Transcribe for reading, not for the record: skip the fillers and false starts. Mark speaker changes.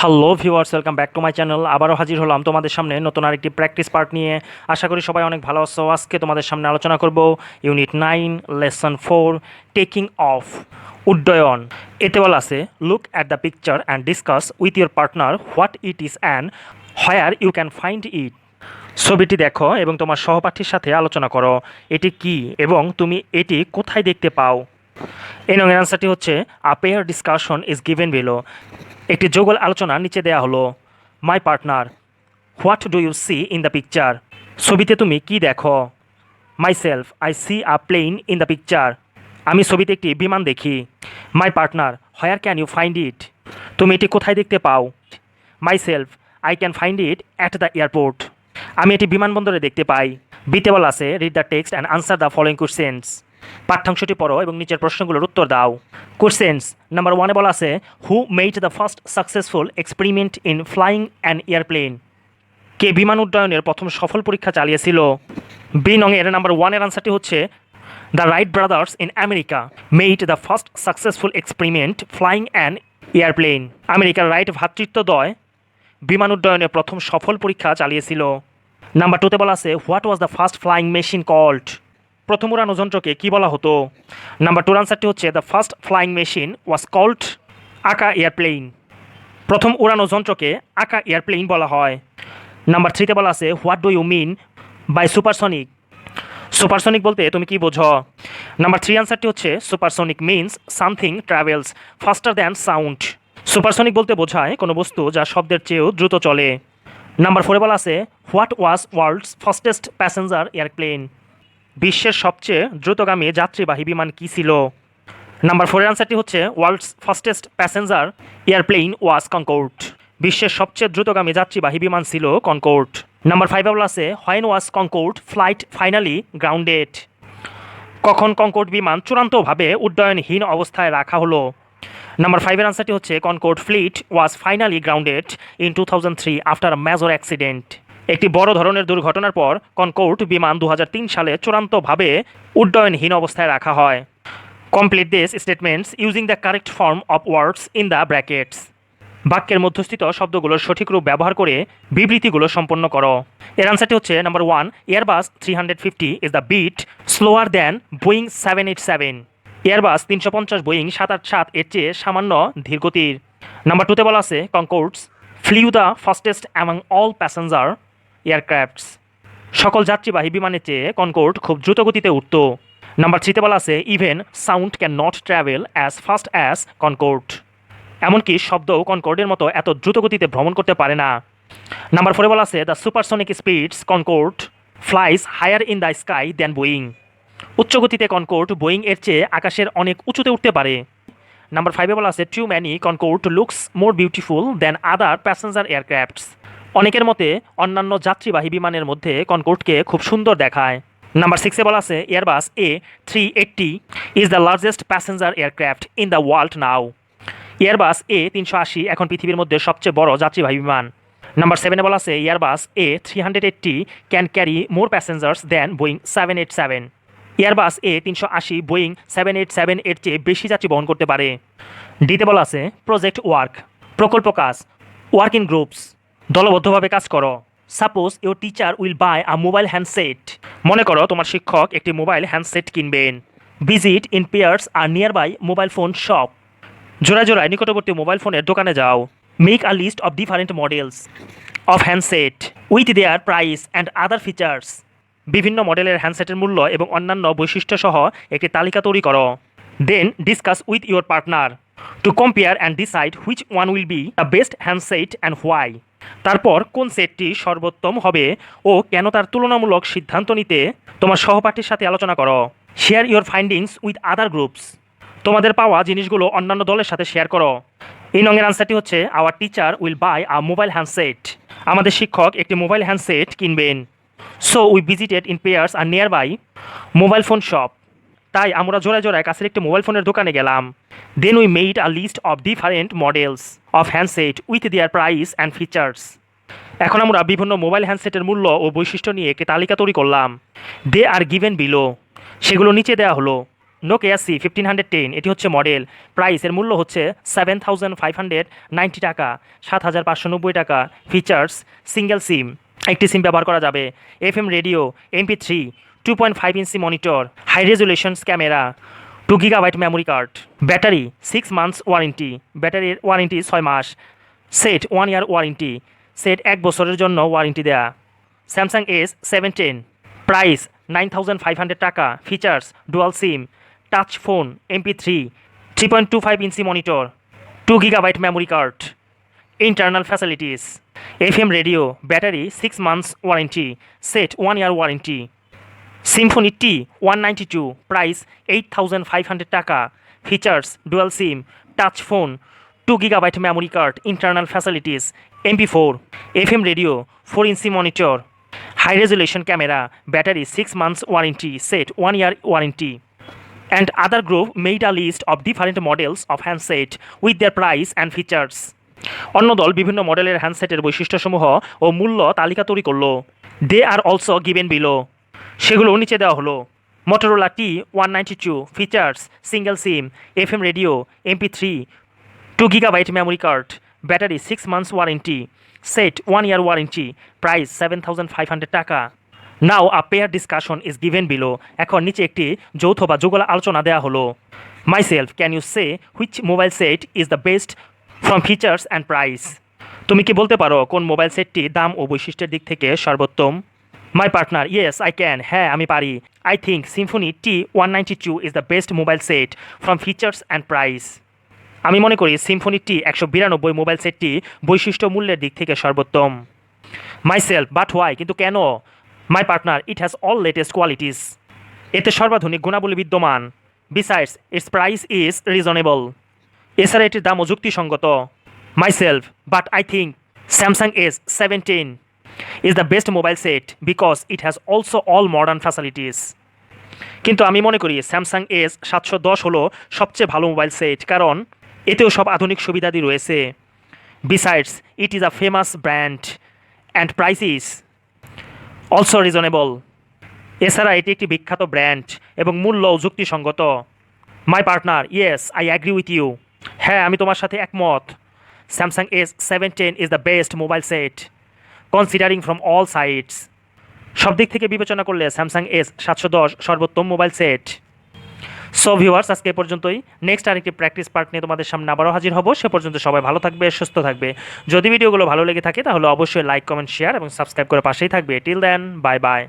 Speaker 1: Hello viewers, welcome back to my channel. আবারও হাজির হলাম তোমাদের সামনে নতুন আরেকটি প্র্যাকটিস পার্ট নিয়ে। আশা করি সবাই অনেক ভালো আছো। আজকে তোমাদের সামনে আলোচনা করব ইউনিট 9 লেসন 4 টেকিং অফ, উড্ডয়ন। এতে বলা আছে look at the picture and discuss with your partner what it is and where you can find it. ছবিটি দেখো এবং তোমার সহপাঠীর সাথে আলোচনা করো এটি কি এবং তুমি এটি কোথায় দেখতে পাও। এই নং এর আনসারটি হচ্ছে a pair discussion is given below. একটি যুগল আলোচনা নিচে দেয়া হলো। My partner, what do you see in the picture? ছবিতে তুমি কি দেখো? Myself, I see a plane in the picture. আমি ছবিতে একটি বিমান দেখি। My partner, where can you find it? তুমি এটি কোথায় দেখতে পাও? Myself, I can find it at the airport. আমি এটি বিমানবন্দরে দেখতে পাই। বিতে বলা আছে read the text and answer the following questions. পাঠ্যাংশটি পড়ো এবং নিচের প্রশ্নগুলোর উত্তর দাও। কোশ্চেন্স নাম্বার 1 বলা আছে who made the first successful experiment in flying an airplane? কে বিমান উড্ডয়নের প্রথম সফল পরীক্ষা চালিয়েছিল? বি নং এর নাম্বার 1 এর আনসারটি হচ্ছে the right brothers in America made the first successful experiment flying an airplane. আমেরিকার রাইট ভ্রাতৃত্বদ্বয় বিমান উড্ডয়নের প্রথম সফল পরীক্ষা চালিয়েছিল। নাম্বার 2তে বলা আছে what was the first flying machine called? প্রথম উড়ানো যন্ত্রকে কী বলা হতো? নাম্বার 2 আনসারটি হচ্ছে the first flying machine was called aka airplane. প্রথম উড়ানো যন্ত্রকে আকা এয়ারপ্লেন বলা হয়। নাম্বার 3তে বলা আছে what do you mean by supersonic? Supersonic বলতে তুমি কি বোঝো? নাম্বার 3 আনসারটি হচ্ছে supersonic means something travels faster than sound. Supersonic বলতে বোঝায় কোনো বস্তু যা শব্দের চেয়েও দ্রুত চলে। নাম্বার 4 বলা আছে what was world's fastest passenger airplane? বিশ্বের সবচেয়ে দ্রুতগামী যাত্রীবাহী বিমান কী ছিল? নাম্বার 4 এর আনসারটি হচ্ছে ওয়ার্ল্ডস ফাস্টেস্ট প্যাসেঞ্জার এয়ারপ্লেন ওয়াজ কনকর্ড। বিশ্বের সবচেয়ে দ্রুতগামী যাত্রীবাহী বিমান ছিল কনকর্ড। নাম্বার 5 বলা আছে when was Concorde flight finally grounded? কখন কনকর্ড বিমান চূড়ান্তভাবে উড্ডয়নহীন অবস্থায় রাখা হলো? নাম্বার 5 এর আনসারটি হচ্ছে Concorde fleet was finally grounded in 2003 after a major accident. একটি বড় ধরনের দুর্ঘটনার পর কনকর্ড বিমান 2003 সালে চূড়ান্তভাবে উড্ডয়নহীন অবস্থায় রাখা হয়। Complete this statements using the correct form of words in the brackets. বাক্যের মধ্যস্থিত শব্দগুলোর সঠিক রূপ ব্যবহার করে বিবৃতিগুলো সম্পন্ন করো। এর আনসারটি হচ্ছে number 1 Airbus 350 is the bit slower than Boeing 787। Airbus 350 Boeing 787 এর চেয়ে সামান্য ধীরগতির। নাম্বার 2তে বলা আছে Concordes flew the fastest among all passenger aircrafts. সকল যাত্রীবাহী বিমানের চেয়ে কনকর্ড খুব দ্রুত গতিতে উঠত। নাম্বার 3তে বলা আছে even sound can not travel as fast as Concorde. এমনকি শব্দও কনকর্ডের মতো এত দ্রুত গতিতে ভ্রমণ করতে পারে না। নাম্বার 4 বলা আছে the supersonic speeds Concorde flies higher in the sky than Boeing. উচ্চ গতিতে কনকর্ড বোয়িং এর চেয়ে আকাশের অনেক উঁচুতে উঠতে পারে। নাম্বার 5 বলা আছে to many Concorde looks more beautiful than other passenger aircrafts. অনেকের মতে অন্যান্য যাত্রীবাহী বিমানের মধ্যে কনকর্ডকে খুব সুন্দর দেখায়। নাম্বার 6 বলা আছে Airbus A380 is the largest passenger aircraft in the world now. Airbus A380 এখন পৃথিবীর মধ্যে সবচেয়ে বড় যাত্রীবাহী বিমান। নাম্বার 7 বলা আছে Airbus A380 can carry more passengers than Boeing 787। Airbus A380 Boeing 787 এর চেয়ে বেশি যাত্রী বহন করতে পারে। ডিতে বলা আছে প্রজেক্ট ওয়ার্ক, প্রকল্প কাজ। ওয়ার্ক ইন গ্রুপস, দলবদ্ধভাবে কাজ করো। Suppose your teacher will buy a mobile handset. মনে করো তোমার শিক্ষক একটি মোবাইল হ্যান্ডসেট কিনবেন। Visit in pairs a nearby mobile phone shop. জোড়ায় জোড়ায় নিকটবর্তী মোবাইল ফোনের দোকানে যাও। Make a list of different models of handset with their price and other features. বিভিন্ন মডেলের হ্যান্ডসেটের মূল্য এবং অন্যান্য বৈশিষ্ট্য সহ একটি তালিকা তৈরি করো। Then discuss with your partner to compare and decide which one will be the best handset and why. তারপর কোন সেটটি সর্বোত্তম হবে ও কেন তার তুলনামূলক সিদ্ধান্ত নিতে তোমার সহপাঠীর সাথে আলোচনা করো। Share your findings with other groups. তোমাদের পাওয়া জিনিসগুলো অন্যান্য দলের সাথে শেয়ার করো। এই নঙের আনসারটি হচ্ছে our teacher will buy a mobile handset. আমাদের শিক্ষক একটি মোবাইল হ্যান্ডসেট কিনবেন। So we visited in pairs a nearby mobile phone shop. তাই আমরা জোড়ায় জোড়ায় কাছের একটি মোবাইল ফোনের দোকানে গেলাম। Then we made a list of different models of handset with their price and features. এখন আমরা বিভিন্ন মোবাইল হ্যান্ডসেটের মূল্য ও বৈশিষ্ট্য নিয়ে একটি তালিকা তৈরি করলাম। দে আর গিভেন বিলো, সেগুলো নিচে দেওয়া হলো। নোকিয়া C1510, এটি হচ্ছে মডেল। প্রাইস এর মূল্য হচ্ছে 7,590 টাকা, 7,590 টাকা। ফিচার্স সিঙ্গেল সিম, একটি সিম ব্যবহার করা যাবে। FM radio, MP3, 2.5 inch monitor, high resolutions camera, 2 GB memory card. Battery 6 months warranty, ব্যাটারির ওয়ারেন্টি 6 মাস। সেট 1 ইয়ার ওয়ারেন্টি, সেট 1 বছরের জন্য ওয়ারেন্টি দেয়া। স্যামসাং S17, প্রাইস 9,500 টাকা। Features dual SIM, touch phone, MP3, 3.25 inch monitor, 2 GB memory card. Internal facilities, FM radio, battery 6 months warranty, set 1 year warranty. Symphony T192, price 8,500 টাকা। Features dual SIM, touch phone, 2 GB memory card. Internal facilities MP4, FM radio, 4 inch monitor, high resolution camera, battery 6 months warranty, set 1 year warranty. And other group made a list of different models of handset with their price and features. অন্য দল বিভিন্ন মডেলের হ্যান্ডসেটের বৈশিষ্ট্যসমূহ ও মূল্য তালিকা তৈরি করলো। They are also given below, সেগুলো নিচে দেওয়া হলো। Motorola T192, features single SIM, FM radio, MP3, 2 GB memory card, battery 6 months warranty, set 1 year warranty, price 7,500 টাকা। Now a pair discussion is given below, এখন নিচে একটি যৌথ বা যুগল আলোচনা দেওয়া হলো। Myself, can you say which mobile set is the best from features and price? তুমি কি বলতে পারো কোন মোবাইল সেটটি দাম ও বৈশিষ্ট্যের দিক থেকে সর্বোত্তম? মাই পার্টনার, ইয়েস আই ক্যান, হ্যাঁ আমি পারি। I think Symphony T192 is the best mobile set from features and price. আমি মনে করি সিম্ফনি T192 মোবাইল সেটটি বৈশিষ্ট্য মূল্যের দিক থেকে সর্বোত্তম। মাইসেলফ, বাট হোয়াই, কিন্তু কেন? My partner, it has all latest qualities, এতে সর্বাধুনিক গুণাবলী বিদ্যমান। Besides it's price is reasonable, এছাড়া এটির দামও যুক্তিসঙ্গত। Myself, but I think Samsung S17 is the best mobile set because it has also all modern facilities. কিন্তু আমি মনে করি স্যামসাং S710 হলো সবচেয়ে ভালো মোবাইল সেট, কারণ এতেও সব আধুনিক সুবিধাদি রয়েছে। Besides it is a famous brand and price is also reasonable, এছাড়া এটি একটি বিখ্যাত ব্র্যান্ড এবং মূল্যও যুক্তিসঙ্গত। My partner, yes I agree with you, হ্যাঁ আমি তোমার সাথে একমত। Samsung S17 is the best mobile set considering from all sides, সব দিক থেকে বিবেচনা করলে স্যামসাং S710 সর্বোত্তম মোবাইল সেট। সো ভিউয়ার্স, আজকে এ পর্যন্তই। নেক্সট আরেকটি প্র্যাকটিস পার্ট নিয়ে তোমাদের সামনে আবারও হাজির হব। সে পর্যন্ত সবাই ভালো থাকবে, সুস্থ থাকবে। যদি ভিডিওগুলো ভালো লেগে থাকে তাহলে অবশ্যই লাইক, কমেন্ট, শেয়ার এবং সাবস্ক্রাইব করে পাশেই থাকবে। Till then, bye by.